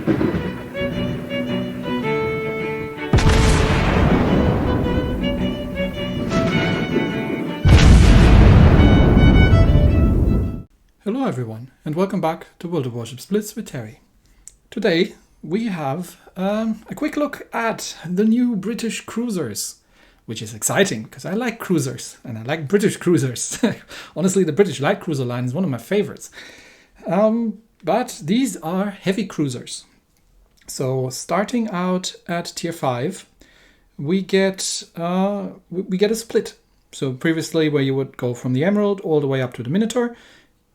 Hello everyone, and welcome back to World of Warships Blitz with Terry. Today we have a quick look at the new British cruisers, which is exciting because I like cruisers and I like British cruisers. Honestly, the British light cruiser line is one of my favorites. But these are heavy cruisers. So starting out at tier 5, we get a split. So previously where you would go from the Emerald all the way up to the Minotaur,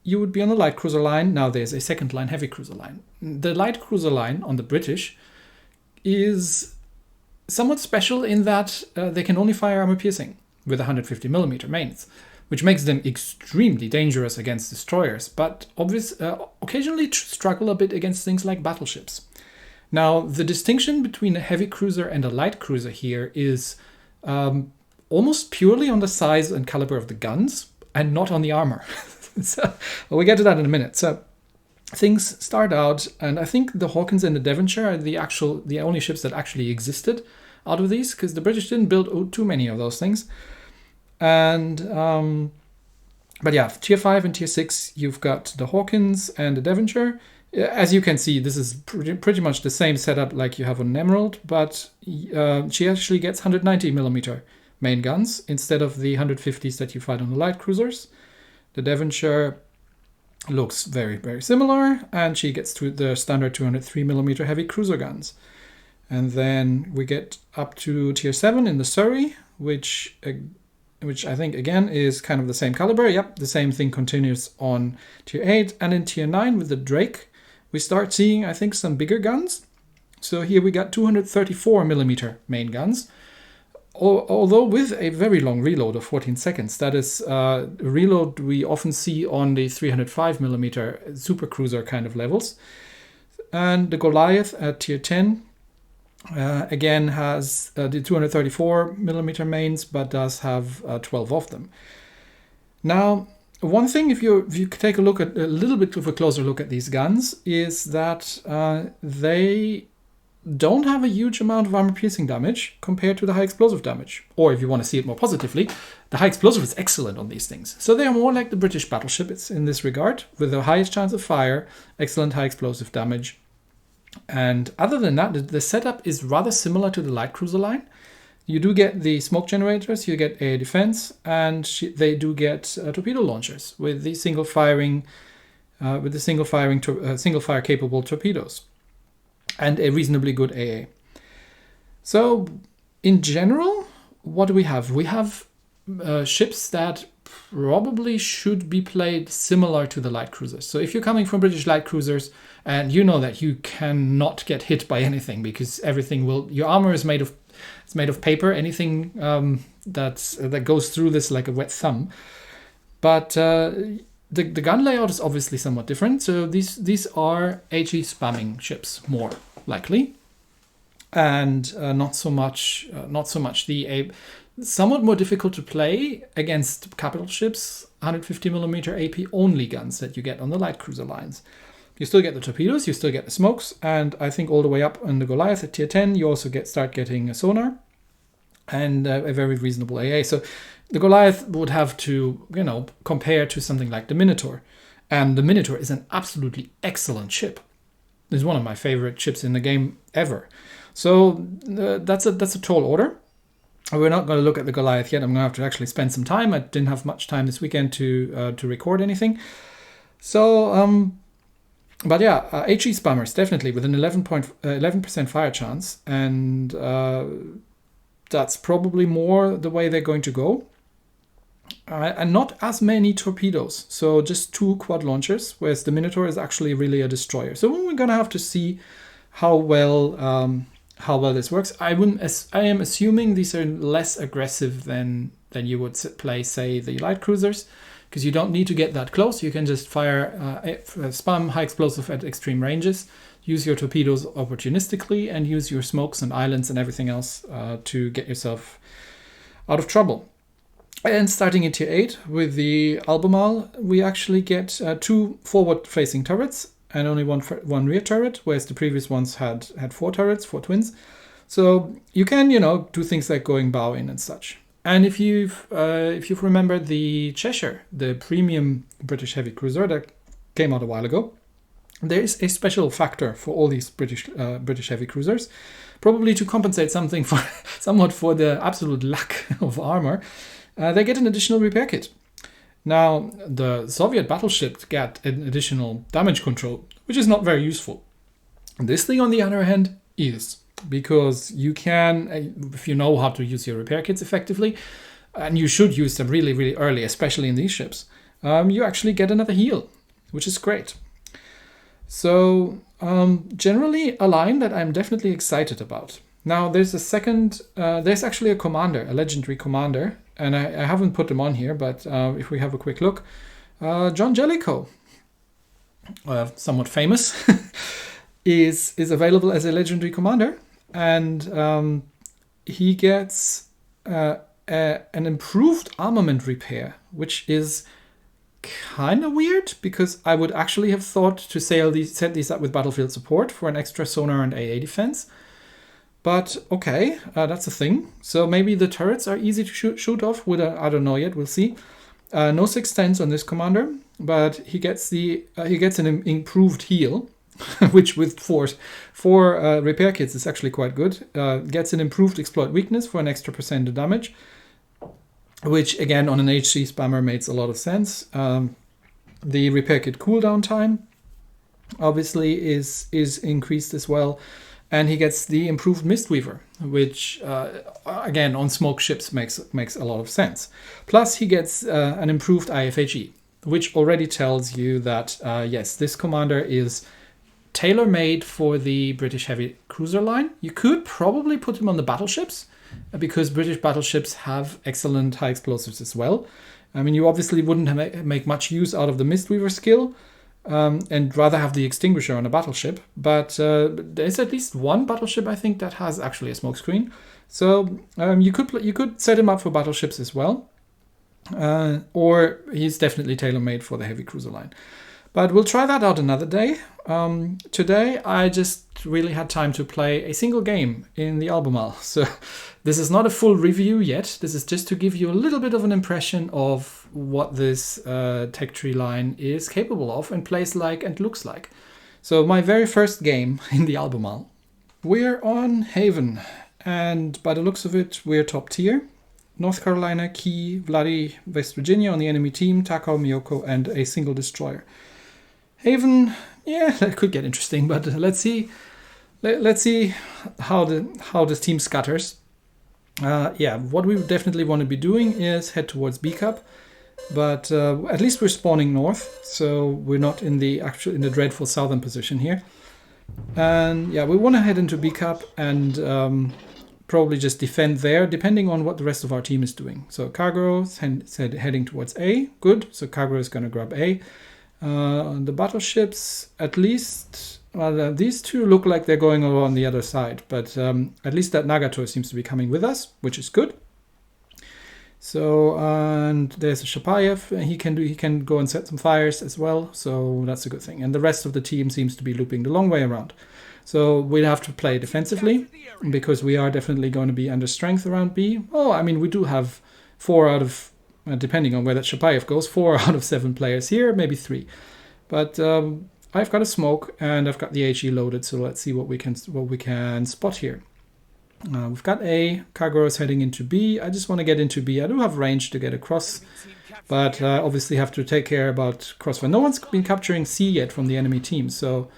you would be on the light cruiser line. Now there's a second line heavy cruiser line. The light cruiser line on the British is somewhat special in that they can only fire armor piercing with 150mm mains, which makes them extremely dangerous against destroyers, but occasionally struggle a bit against things like battleships. Now, the distinction between a heavy cruiser and a light cruiser here is almost purely on the size and caliber of the guns and not on the armor. So we'll get to that in a minute. So things start out, and I think the Hawkins and the Devonshire are the only ships that actually existed out of these, because the British didn't build too many of those things. And but yeah, tier 5 and tier 6, you've got the Hawkins and the Devonshire. As you can see, this is pretty much the same setup like you have on Emerald, but she actually gets 190mm main guns instead of the 150s that you fight on the light cruisers. The Devonshire looks very, very similar, and she gets to the standard 203mm heavy cruiser guns. And then we get up to tier 7 in the Surrey, which I think, again, is kind of the same caliber. Yep, the same thing continues on tier 8. And in tier 9 with the Drake, we start seeing, I think, some bigger guns. So here we got 234mm main guns. Although with a very long reload of 14 seconds. That is a reload we often see on the 305mm super cruiser kind of levels. And the Goliath at tier 10 again has the 234mm mains, but does have 12 of them. Now, one thing, if you take a little bit of a closer look at these guns, is that they don't have a huge amount of armor piercing damage compared to the high explosive damage. Or if you want to see it more positively, the high explosive is excellent on these things. So they are more like the British battleship in this regard, with the highest chance of fire, excellent high explosive damage. And other than that, the setup is rather similar to the light cruiser line. You do get the smoke generators, you get air defense, and they do get torpedo launchers with the single fire capable torpedoes, and a reasonably good AA. So in general, what do we have? We have ships that probably should be played similar to the light cruisers. So if you're coming from British light cruisers and you know that you cannot get hit by anything because your armor is made of paper, anything that goes through this like a wet thumb. But the gun layout is obviously somewhat different. So these are HE spamming ships, more likely, and not so much the somewhat more difficult to play against capital ships, 150mm AP only guns that you get on the light cruiser lines. You still get the torpedoes, you still get the smokes, and I think all the way up on the Goliath at tier 10, you also start getting a sonar and a very reasonable AA. So the Goliath would have to, compare to something like the Minotaur. And the Minotaur is an absolutely excellent ship. It's one of my favorite ships in the game ever. So that's a tall order. We're not going to look at the Goliath yet. I'm going to have to actually spend some time. I didn't have much time this weekend to record anything. So, but yeah, HE spammers, definitely, with an 11% fire chance. And that's probably more the way they're going to go. And not as many torpedoes, so just 2 quad launchers, whereas the Minotaur is actually really a destroyer. So we're going to have to see how well this works. I am assuming these are less aggressive than you would play, say, the light cruisers, because you don't need to get that close. You can just fire spam high explosive at extreme ranges, use your torpedoes opportunistically, and use your smokes and islands and everything else to get yourself out of trouble. And starting in tier 8 with the Albemarle, we actually get 2 forward-facing turrets and only one rear turret, whereas the previous ones had 4 turrets, 4 twins. So you can, do things like going bow in and such. And if you've remembered the Cheshire, the premium British heavy cruiser that came out a while ago, there is a special factor for all these British heavy cruisers, probably to compensate somewhat for the absolute lack of armor. They get an additional repair kit. Now, the Soviet battleships get an additional damage control, which is not very useful. This thing, on the other hand, is, because you can, if you know how to use your repair kits effectively, and you should use them really, really early, especially in these ships, you actually get another heal, which is great. So, generally a line that I'm definitely excited about. Now, there's there's actually a commander, a legendary commander, and I haven't put them on here, but if we have a quick look, John Jellicoe, somewhat famous, is available as a legendary commander, and he gets an improved armament repair, which is kind of weird, because I would actually have thought to set these up with battlefield support for an extra sonar and AA defense. But okay, that's a thing. So maybe the turrets are easy to shoot off with I don't know yet, we'll see. No 610s on this commander, but he gets an improved heal, which with four repair kits is actually quite good. Gets an improved exploit weakness for an extra % of damage, which again on an HC spammer makes a lot of sense. The repair kit cooldown time obviously is increased as well. And he gets the improved Mistweaver, which, again, on smoke ships makes a lot of sense. Plus, he gets an improved IFHE, which already tells you that, yes, this commander is tailor-made for the British heavy cruiser line. You could probably put him on the battleships, because British battleships have excellent high explosives as well. I mean, you obviously wouldn't make much use out of the Mistweaver skill, and rather have the extinguisher on a battleship, but there's at least one battleship I think that has actually a smokescreen. So you could set him up for battleships as well, or he's definitely tailor-made for the heavy cruiser line. But we'll try that out another day. Today I just really had time to play a single game in the Albemarle, so this is not a full review yet. This is just to give you a little bit of an impression of what this tech tree line is capable of and plays like and looks like. So my very first game in the Albemarle. We're on Haven, and by the looks of it, we're top tier. North Carolina, Key, Vladdy, West Virginia on the enemy team, Takao, Miyoko, and a single destroyer. Haven, yeah, that could get interesting, but let's see. Let's see how this team scatters. Yeah, what we definitely want to be doing is head towards B Cup, but at least we're spawning north, so we're not in the dreadful southern position here. And yeah, we want to head into B Cup and probably just defend there, depending on what the rest of our team is doing. So Cargo said heading towards A, good. So Cargo is going to grab A. The battleships, at least, well, these two look like they're going over on the other side, but at least that Nagato seems to be coming with us, which is good. So, and there's a Shapayev, he can go and set some fires as well, so that's a good thing. And the rest of the team seems to be looping the long way around. So we'll have to play defensively, because we are definitely going to be under strength around B. Oh, I mean, we do have 4 out of, depending on where that Shapayev goes, 4 out of 7 players here, maybe 3. But I've got a smoke and I've got the HE loaded, so let's see what we can spot here. We've got A, Kagura is heading into B. I just want to get into B. I do have range to get across, but obviously have to take care about crossfire. No one's been capturing C yet from the enemy team, so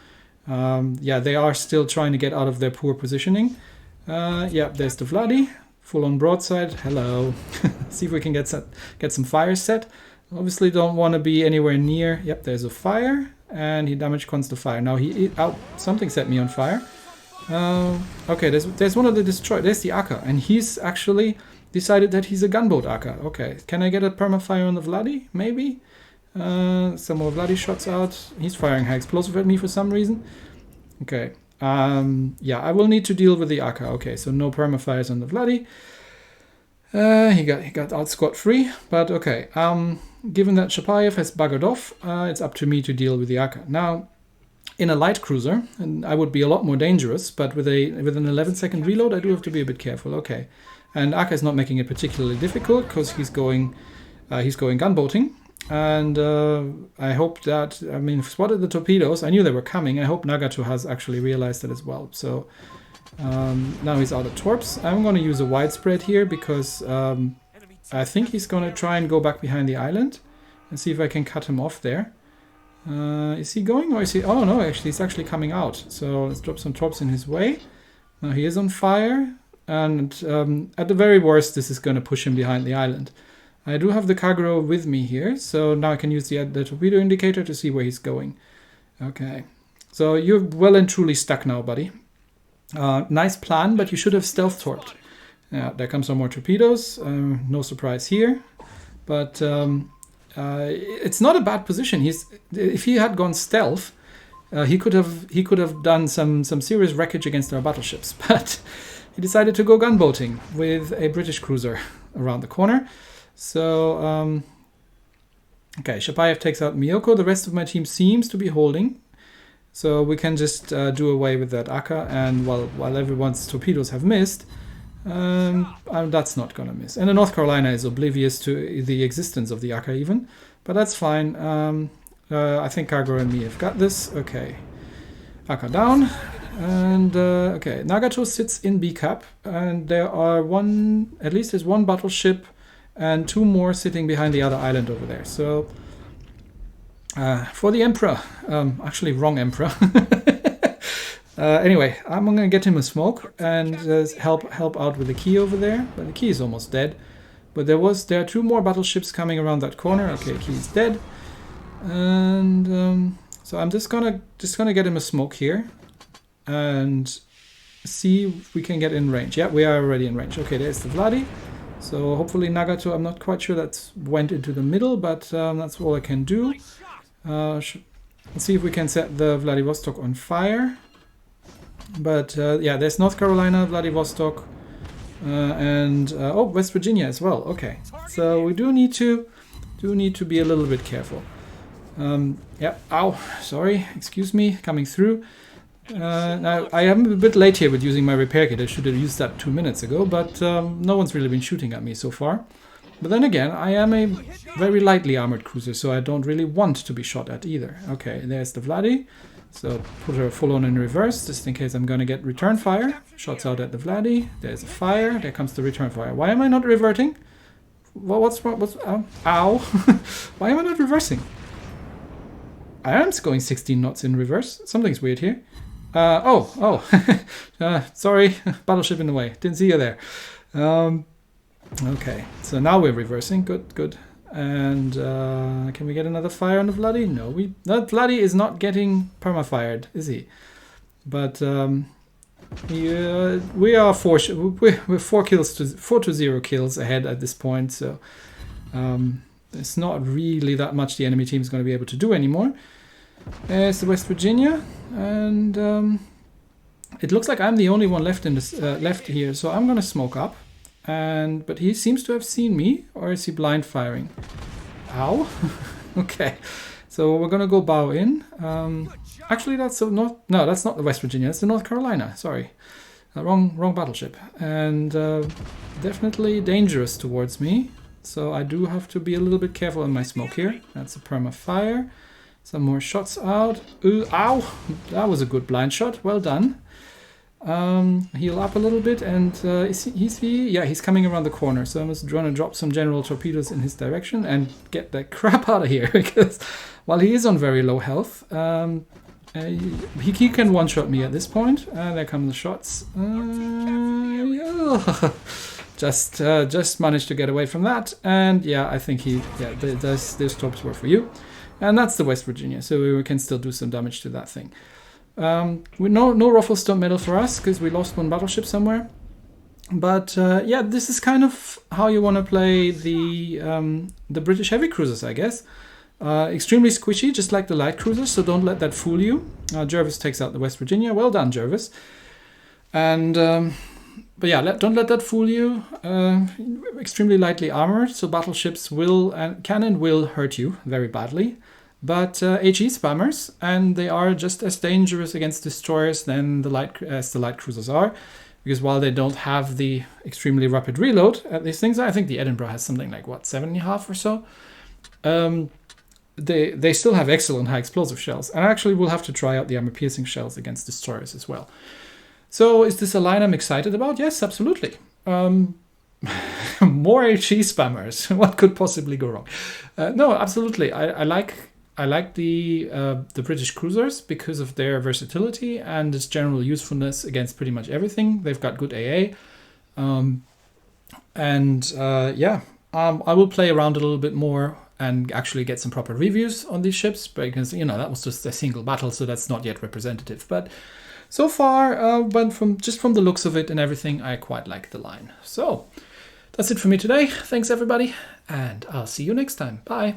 yeah, they are still trying to get out of their poor positioning. Yeah, there's the Vladdy, full on broadside. Hello. See if we can get some fires set. Obviously don't want to be anywhere near. Yep, there's a fire, and he damage cons the fire. Now something set me on fire. Okay, there's one of the destroyed. There's the Akka, and he's actually decided that he's a gunboat Akka. Okay, can I get a permafire on the Vladdy? Maybe. Some more Vladdy shots out. He's firing high explosive at me for some reason. Okay. Yeah, I will need to deal with the Akka. Okay, so no permafires on the Vladdy. He got out scot-free, but okay. Given that Shapayev has buggered off, it's up to me to deal with the Akka. Now, in a light cruiser, and I would be a lot more dangerous, but with an 11-second reload, I do have to be a bit careful. Okay, and Aka is not making it particularly difficult because he's going gunboating, and I hope that, I mean, spotted the torpedoes. I knew they were coming. I hope Nagato has actually realized that as well. So now he's out of torps. I'm going to use a widespread here because I think he's going to try and go back behind the island and see if I can cut him off there. Is he going, or is he... Oh no, actually he's actually coming out. So let's drop some torps in his way. Now he is on fire, and at the very worst this is going to push him behind the island. I do have the Kagero with me here, so now I can use the torpedo indicator to see where he's going. Okay, so you're well and truly stuck now, buddy. Nice plan, but you should have stealth torped. Yeah, there comes some more torpedoes. No surprise here, but it's not a bad position. If he had gone stealth, he could have done some serious wreckage against our battleships. But he decided to go gunboating with a British cruiser around the corner. So okay, Shapayev takes out Miyoko. The rest of my team seems to be holding. So we can just do away with that Aka, and while everyone's torpedoes have missed, that's not going to miss. And the North Carolina is oblivious to the existence of the Aka even, but that's fine. I think Kagero and me have got this. Okay, Aka down, and okay, Nagato sits in B cap, and there are at least there's one battleship and 2 more sitting behind the other island over there. So for the Emperor, actually wrong Emperor. Anyway, I'm going to get him a smoke and help out with the key over there. But the key is almost dead. But there are 2 more battleships coming around that corner. Okay, key is dead. And so I'm just gonna get him a smoke here and see if we can get in range. Yeah, we are already in range. Okay, there's the Vladi. So hopefully Nagato, I'm not quite sure that went into the middle, but that's all I can do. Let's see if we can set the Vladivostok on fire. But yeah, there's North Carolina, Vladivostok, and oh, West Virginia as well. Okay, so we do need to be a little bit careful. Yeah, ow, sorry, excuse me, coming through. Now I am a bit late here with using my repair kit. I should have used that 2 minutes ago, but no one's really been shooting at me so far. But then again, I am a very lightly armored cruiser, so I don't really want to be shot at either. Okay, there's the Vladi. So put her full on in reverse, just in case I'm going to get return fire. Shots out at the Vladi. There's a fire. There comes the return fire. Why am I not reverting? Well, what's ow. Why am I not reversing? I am going 16 knots in reverse. Something's weird here. Sorry. Battleship in the way. Didn't see you there. Okay, so now we're reversing. Good. And can we get another fire on the Vladi? No, Vladi is not getting perma-fired, is he? But we are we're 4 to 0 kills ahead at this point. So it's not really that much the enemy team is going to be able to do anymore. There's the West Virginia, and it looks like I'm the only one left in this left here. So I'm going to smoke up. But he seems to have seen me, or is he blind firing? Ow. Okay, so we're gonna go bow in. Actually, that's that's not the West Virginia. That's the North Carolina. Sorry, wrong battleship, and definitely dangerous towards me. So I do have to be a little bit careful in my smoke here. That's a perma fire. Some more shots out. Ooh, ow! That was a good blind shot. Well done. Heal up a little bit, and he's coming around the corner, so I'm just trying to drop some general torpedoes in his direction and get the crap out of here, because while he is on very low health, he can one-shot me at this point. There come the shots. Just managed to get away from that, and yeah, I think those torps were for you, and that's the West Virginia, so we can still do some damage to that thing. No Rufflestone medal for us because we lost one battleship somewhere. But yeah, this is kind of how you want to play the British heavy cruisers, I guess. Extremely squishy, just like the light cruisers, so don't let that fool you. Jervis takes out the West Virginia. Well done, Jervis. And but yeah, don't let that fool you. Extremely lightly armored, so battleships can and will hurt you very badly. but HE spammers, and they are just as dangerous against destroyers than the light cruisers are, because while they don't have the extremely rapid reload at these things, I think the Edinburgh has something like, what, 7.5 or so? They still have excellent high explosive shells, and actually we'll have to try out the armor-piercing shells against destroyers as well. So is this a line I'm excited about? Yes, absolutely. More HE spammers. What could possibly go wrong? No, absolutely. I like the British cruisers because of their versatility and its general usefulness against pretty much everything. They've got good AA. I will play around a little bit more and actually get some proper reviews on these ships, because, you know, that was just a single battle, so that's not yet representative. But so far, from the looks of it and everything, I quite like the line. So that's it for me today. Thanks, everybody, and I'll see you next time. Bye.